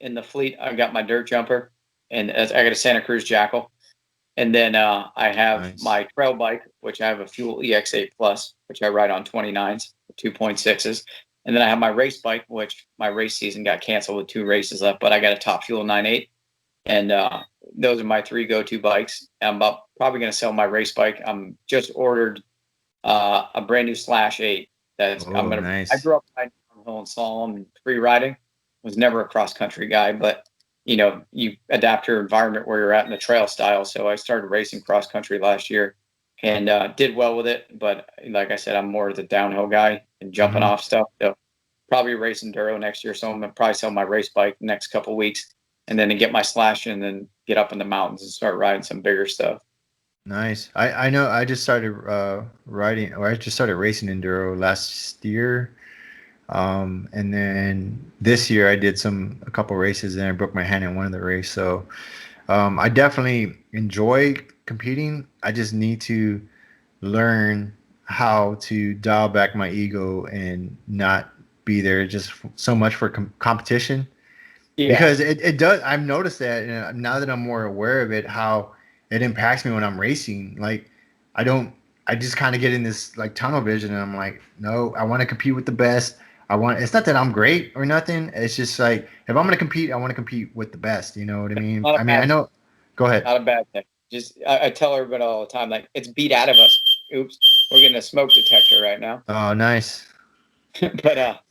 in the fleet, I got my dirt jumper, and I got a Santa Cruz Jackal. And then I have Nice. my trail bike, which I have a Fuel EX8 Plus, which I ride on 29s, 2.6s. And then I have my race bike, which my race season got canceled with 2 races left, but I got a Top Fuel 9.8. And those are my 3 go-to bikes. I'm probably going to sell my race bike. I'm just ordered a brand new Slash 8. Oh, I nice. grew up riding downhill and slalom and free riding. Was never a cross country guy, but you adapt to your environment where you're at in the trail style. So I started racing cross country last year and did well with it. But like I said, I'm more the downhill guy and jumping Hmm. off stuff. So probably race enduro next year. So I'm gonna probably sell my race bike the next couple weeks, and then to get my Slash and then get up in the mountains and start riding some bigger stuff. Nice. I know I just started riding, or I just started racing enduro last year. And then this year I did a couple races and I broke my hand in one of the race. So I definitely enjoy competing. I just need to learn how to dial back my ego and not be there just so much for competition, Yeah. because it does. I've noticed that, and now that I'm more aware of it, how it impacts me when I'm racing. Like, I don't, I just kind of get in this like tunnel vision, and I'm like, no, I want to compete with the best. It's not that I'm great or nothing. It's just like, if I'm gonna compete, I want to compete with the best. You know what I mean? Not a I mean, I bad know. Go ahead. Not a bad thing. Just I tell everybody all the time, like it's beat out of us. Oops, we're getting a smoke detector right now. Oh, nice. But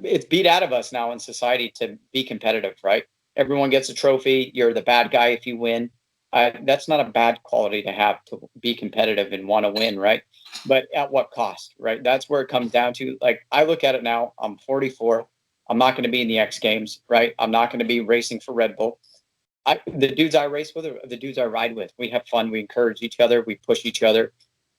it's beat out of us now in society to be competitive, right? Everyone gets a trophy. You're the bad guy if you win. That's not a bad quality to have, to be competitive and want to win, right? But at what cost, right? That's where it comes down to. Like I look at it now. I'm 44. I'm not going to be in the X Games, right? I'm not going to be racing for Red Bull. The dudes I race with are the dudes I ride with. We have fun. We encourage each other. We push each other,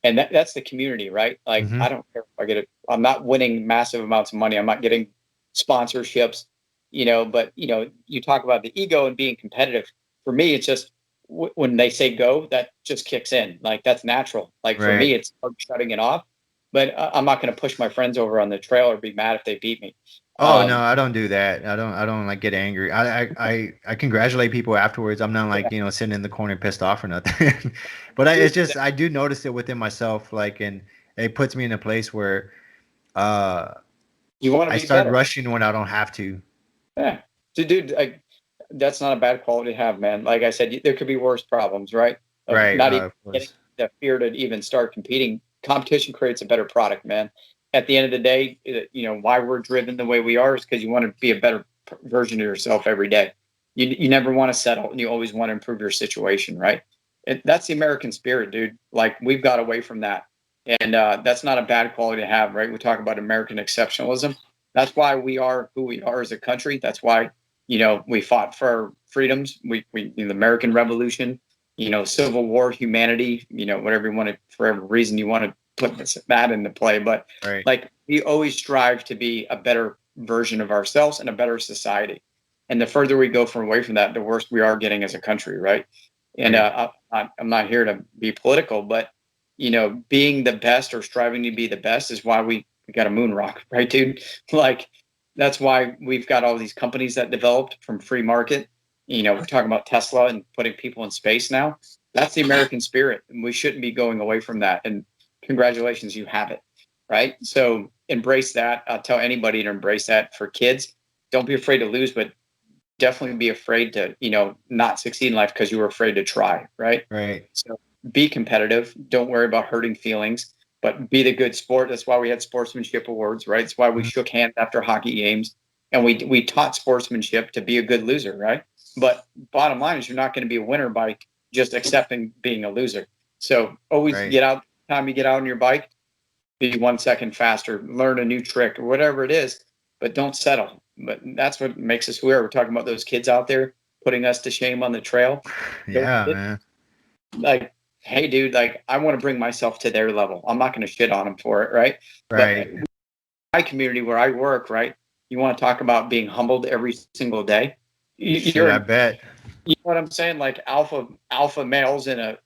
and that's the community, right? Like Hmm. I don't care if I get it. I'm not winning massive amounts of money. I'm not getting sponsorships, But you talk about the ego and being competitive. For me, it's just when they say go, that just kicks in. Like that's natural. Like for me, Right. it's hard shutting it off. But I'm not going to push my friends over on the trail or be mad if they beat me. Oh no, Um, I don't do that. I don't like get angry. I congratulate people afterwards. I'm not like, sitting in the corner pissed off or nothing. But it's just I do notice it within myself, like, and it puts me in a place where uh you want to I be start better. rushing when I don't have to. Yeah. Dude, that's not a bad quality to have, man. Like I said, there could be worse problems, right? Of Right, not even of getting course. the fear to even start competing. Competition creates a better product, man. At the end of the day, why we're driven the way we are is because you want to be a better version of yourself every day. You never want to settle, and you always want to improve your situation, right? That's the American spirit, dude. Like we've got away from that, and that's not a bad quality to have, right? We talk about American exceptionalism. That's why we are who we are as a country. That's why we fought for our freedoms. We the American Revolution, Civil War, humanity, whatever you want to, for every reason you want to put that into play. But Right. like we always strive to be a better version of ourselves and a better society. And the further we go from away from that, the worse we are getting as a country, right? And Right. I'm not here to be political, but being the best or striving to be the best is why we got a moon rock, right, dude? Like that's why we've got all these companies that developed from free market. We're talking about Tesla and putting people in space now. That's the American spirit, and we shouldn't be going away from that. And congratulations, you have it, right? So embrace that. I'll tell anybody to embrace that. For kids, don't be afraid to lose, but definitely be afraid to not succeed in life because you were afraid to try, right? Right. So be competitive. Don't worry about hurting feelings, but be the good sport. That's why we had sportsmanship awards, right? It's why we Mhm. shook hands after hockey games, and we taught sportsmanship to be a good loser, right? But bottom line is you're not going to be a winner by just accepting being a loser. So always Right. get out. Time you get out on your bike, be 1 second faster, learn a new trick or whatever it is, but don't settle. But that's what makes us who we are. We're talking about those kids out there putting us to shame on the trail. Those Yeah, kids, man. like, hey, dude, like, I want to bring myself to their level. I'm not going to shit on them for it, right? But Right. my community where I work, right? You want to talk about being humbled every single day. Shit, You're, I bet. you know what I'm saying? Like alpha males in a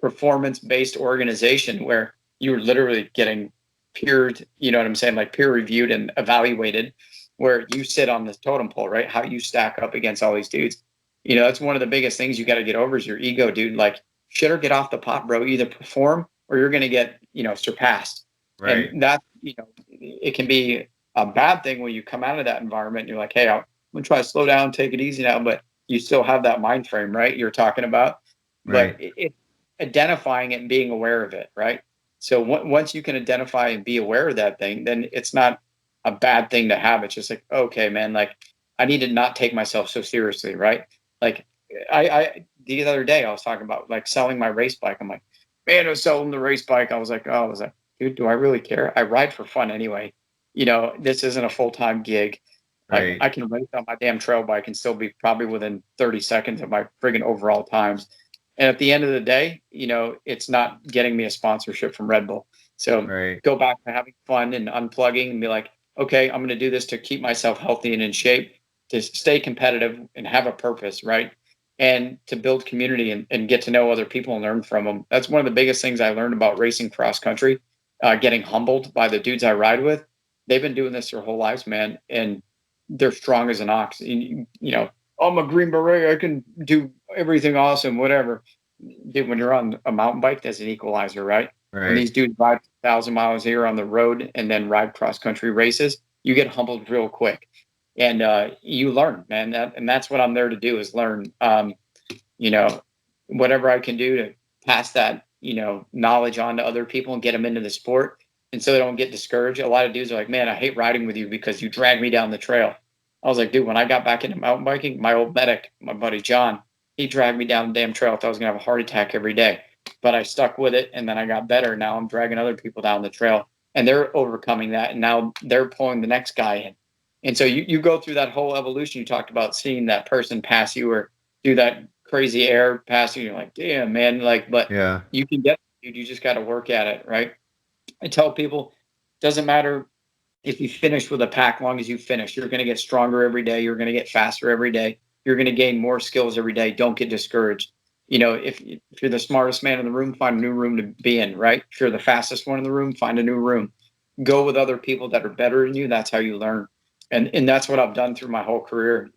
performance based organization where you're literally getting peered, you know what I'm saying? Like peer reviewed and evaluated. where you sit on this totem pole, right? How you stack up against all these dudes. That's one of the biggest things you got to get over is your ego, dude. Like, shit or get off the pot, bro. Either perform or you're going to get, surpassed. Right. And that, it can be a bad thing when you come out of that environment and you're like, hey, I'm going to try to slow down, take it easy now. But you still have that mind frame, right? You're talking about, but Right. it identifying it and being aware of it, right? So once you can identify and be aware of that thing, then it's not a bad thing to have. It's just like, okay, man, like I need to not take myself so seriously, right? Like I the other day I was talking about like selling my race bike. I'm like, man, I was selling the race bike. I was like, dude, do I really care? I ride for fun anyway. This isn't a full-time gig. Right. I can race on my damn trail bike and still be probably within 30 seconds of my friggin' overall times. And at the end of the day, it's not getting me a sponsorship from Red Bull. So Right. go back to having fun and unplugging and be like, okay, I'm going to do this to keep myself healthy and in shape, to stay competitive and have a purpose, right? And to build community and get to know other people and learn from them. That's one of the biggest things I learned about racing cross country, getting humbled by the dudes I ride with. They've been doing this their whole lives, man. And they're strong as an ox. I'm a Green Beret. I can do everything awesome, whatever. Dude, when you're on a mountain bike, that's an equalizer, right? When Right. these dudes ride 1,000 miles a year on the road and then ride cross country races, you get humbled real quick, and you learn, man. That's what I'm there to do is learn. You know, whatever I can do to pass that knowledge on to other people and get them into the sport, and so they don't get discouraged. A lot of dudes are like, "Man, I hate riding with you because you drag me down the trail." I was like, "Dude, when I got back into mountain biking, my old medic, my buddy John, he dragged me down the damn trail. I thought I was gonna have a heart attack every day, but I stuck with it, and then I got better. Now I'm dragging other people down the trail, and they're overcoming that, and now they're pulling the next guy in. And so you go through that whole evolution. You talked about seeing that person pass you or do that crazy air pass you. You're like, damn, man, like, but Yeah. you can get, dude. You just got to work at it, right? I tell people, doesn't matter if you finish with a pack, long as you finish, you're going to get stronger every day. You're going to get faster every day. You're going to gain more skills every day. Don't get discouraged. If you're the smartest man in the room, find a new room to be in, right? If you're the fastest one in the room, find a new room. Go with other people that are better than you. That's how you learn. And that's what I've done through my whole career.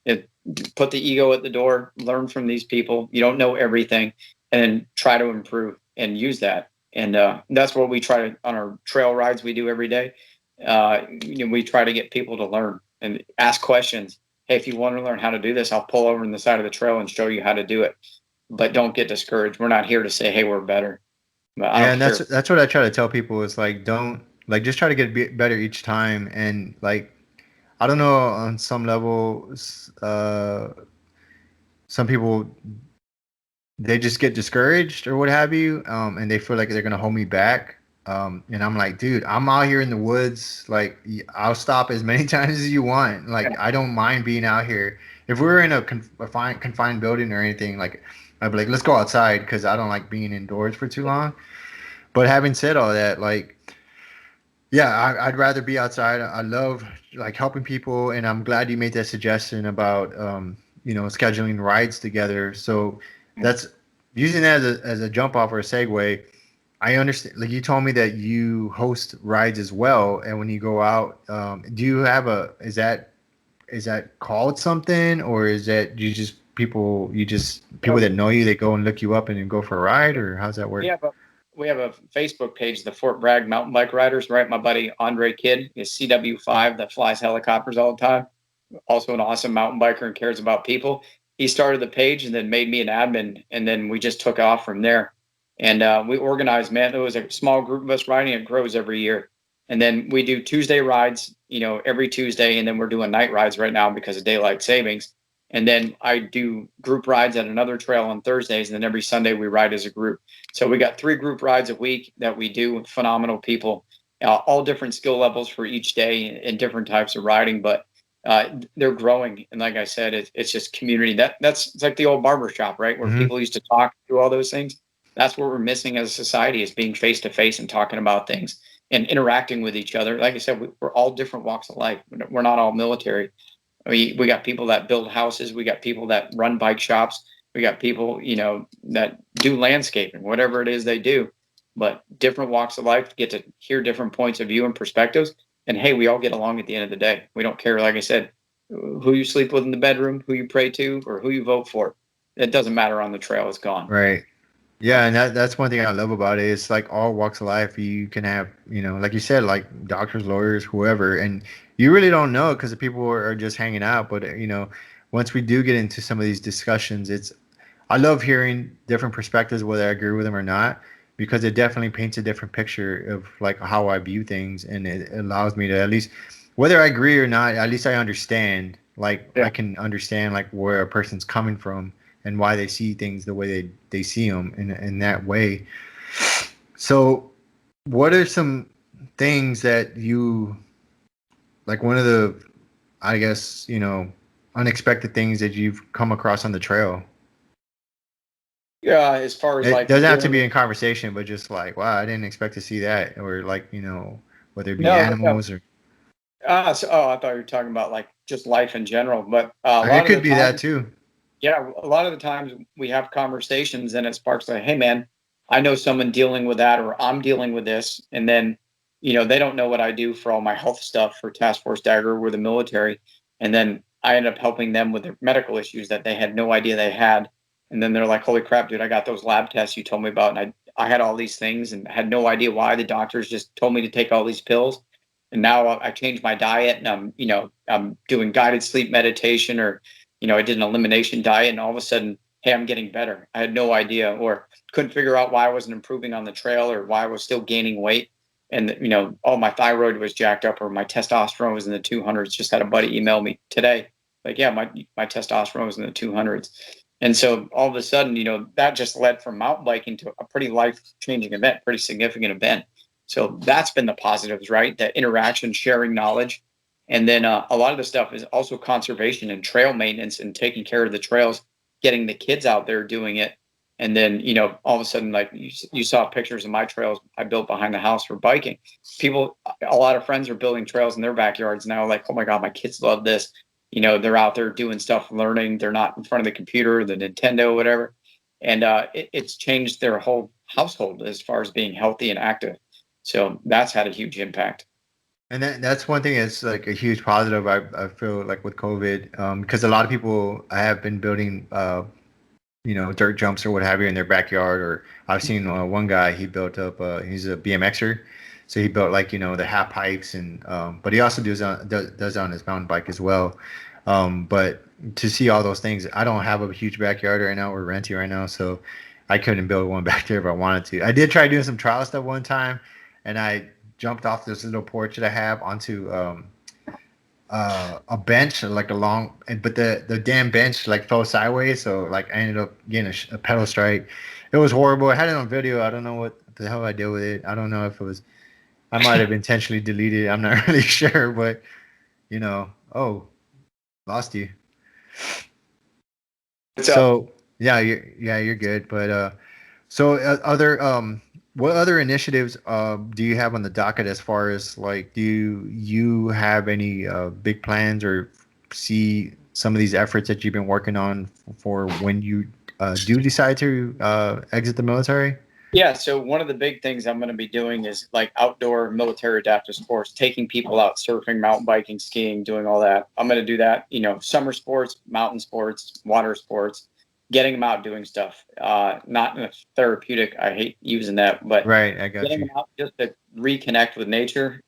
It, put the ego at the door, learn from these people. You don't know everything, and then try to improve and use that. And that's what we try to on our trail rides we do every day. We try to get people to learn and ask questions. Hey, if you want to learn how to do this, I'll pull over in the side of the trail and show you how to do it. But don't get discouraged. We're not here to say, hey, we're better. But I Yeah, don't and care. that's what I try to tell people is like don't like just try to get better each time and like I don't know on some level some people they just get discouraged or what have you and they feel like they're gonna hold me back and I'm like dude I'm out here in the woods like I'll stop as many times as you want like I don't mind being out here if we were in a confined building or anything like I'd be like let's go outside because I don't like being indoors for too long. But having said all that, like, yeah, I'd rather be outside. I love like helping people, and I'm glad you made that suggestion about scheduling rides together. So that's using that as a jump off or a segue. I understand. Like you told me that you host rides as well, and when you go out, do you have a? Is that called something, or is that you just people So that know you they go and look you up and then go for a ride, or how's that we work? have a we have a Facebook page, the Fort Bragg Mountain Bike Riders, right? My buddy Andre Kidd is CW5 that flies helicopters all the time. Also an awesome mountain biker and cares about people. He started the page and then made me an admin, and then we just took off from there. And we organized, man. There was a small group of us riding. It grows every year, and then we do Tuesday rides, every Tuesday, and then we're doing night rides right now because of daylight savings. And then I do group rides at another trail on Thursdays, and then every Sunday we ride as a group. So we got 3 group rides a week that we do with phenomenal people, all different skill levels for each day and different types of riding. But they're growing, and like I said, it's just community. It's like the old barber shop, right, where Hmm. people used to talk through all those things. That's what we're missing as a society is being face to face and talking about things and interacting with each other. Like I said, we're all different walks of life. We're not all military. We got people that build houses. We got people that run bike shops. We got people, that do landscaping, whatever it is they do. But different walks of life get to hear different points of view and perspectives. And hey, we all get along at the end of the day. We don't care, like I said, who you sleep with in the bedroom, who you pray to, or who you vote for. It doesn't matter on the trail. It's gone. Right. Yeah, and that's one thing I love about it. It's like all walks of life. You can have, like you said, like doctors, lawyers, whoever, and you really don't know because the people are just hanging out. But once we do get into some of these discussions, I love hearing different perspectives, whether I agree with them or not, because it definitely paints a different picture of like how I view things, and it allows me to at least, whether I agree or not, at least I understand. Like I Yeah. can understand like where a person's coming from and why they see things the way they see them in that way. So, what are some things that you like? One of the, I guess, unexpected things that you've come across on the trail. Yeah. As far as It like doesn't have to dealing be with, in conversation, but just like, wow, I didn't expect to see that, or like, whether it be no, no. animals or I thought you were talking about like just life in general, but a it lot of could the be that time, too. yeah, a lot of the times we have conversations and it sparks like, hey man, I know someone dealing with that, or I'm dealing with this. And then, they don't know what I do for all my health stuff for Task Force Dagger with the military. And then I end up helping them with their medical issues that they had no idea they had. And then they're like, holy crap, dude, I got those lab tests you told me about. And I had all these things and had no idea why. The doctors just told me to take all these pills. And now I changed my diet and I'm doing guided sleep meditation, or I did an elimination diet, and all of a sudden, hey, I'm getting better. I had no idea, or couldn't figure out why I wasn't improving on the trail, or why I was still gaining weight. And, all my thyroid was jacked up, or my testosterone was in the 200s. Just had a buddy email me today. Like, yeah, my testosterone was in the 200s. And so all of a sudden, that just led from mountain biking to a pretty life changing event, pretty significant event. So that's been the positives, right? That interaction, sharing knowledge. And then a lot of the stuff is also conservation and trail maintenance and taking care of the trails, getting the kids out there doing it. And then, all of a sudden, like you saw pictures of my trails I built behind the house for biking. A lot of friends are building trails in their backyards now. Like, oh my God, my kids love this. They're out there doing stuff, learning. They're not in front of the computer, the Nintendo, whatever. And it's changed their whole household as far as being healthy and active. So that's had a huge impact. And that's one thing that's like a huge positive. I feel like with COVID, because a lot of people I have been building, dirt jumps or what have you in their backyard. Or I've seen one guy, he built up, he's a BMXer. So he built like, the half pipes and, but he also does it on his mountain bike as well. But to see all those things, I don't have a huge backyard right now. We're renting right now. So I couldn't build one back there if I wanted to. I did try doing some trial stuff one time, and I jumped off this little porch that I have onto, a bench, like a long, but the damn bench like fell sideways, so like I ended up getting a pedal strike. It was horrible. I had it on video. I don't know what the hell I did with it. I don't know if it was, I might have intentionally deleted it. I'm not really sure, but oh, lost you. What's up? So yeah, you're good. But so other what other initiatives do you have on the docket as far as like do you have any big plans or see some of these efforts that you've been working on for when you do decide to exit the military? Yeah, so one of the big things I'm going to be doing is like outdoor military adaptive sports, taking people out surfing, mountain biking, skiing, doing all that. I'm going to do that, summer sports, mountain sports, water sports, getting them out doing stuff. Not in a therapeutic, I hate using that, but Right, I got getting you. them out just to reconnect with nature,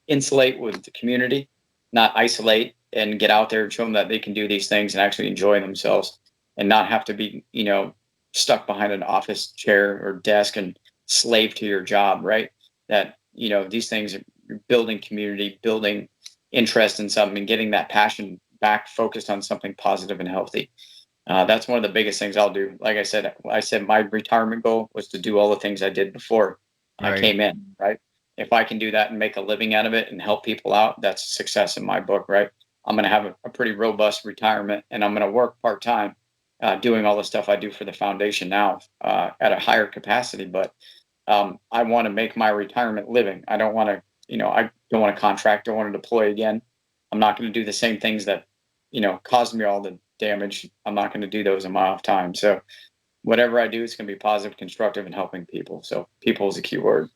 insulate with the community, not isolate, and get out there and show them that they can do these things and actually enjoy themselves and not have to be, stuck behind an office chair or desk and slave to your job, right? That, these things are building community, building interest in something and getting that passion back focused on something positive and healthy. That's one of the biggest things I'll do. Like I said my retirement goal was to do all the things I did before I Right. came in, right? If I can do that and make a living out of it and help people out, that's success in my book, right? I'm going to have a pretty robust retirement, and I'm going to work part time, doing all the stuff I do for the foundation now at a higher capacity. But I want to make my retirement living. I don't want to, I don't want to contract. Don't want to deploy again. I'm not going to do the same things that, caused me all the damage. I'm not going to do those in my off time. So whatever I do, it's going to be positive, constructive, and helping people. So people is a key word.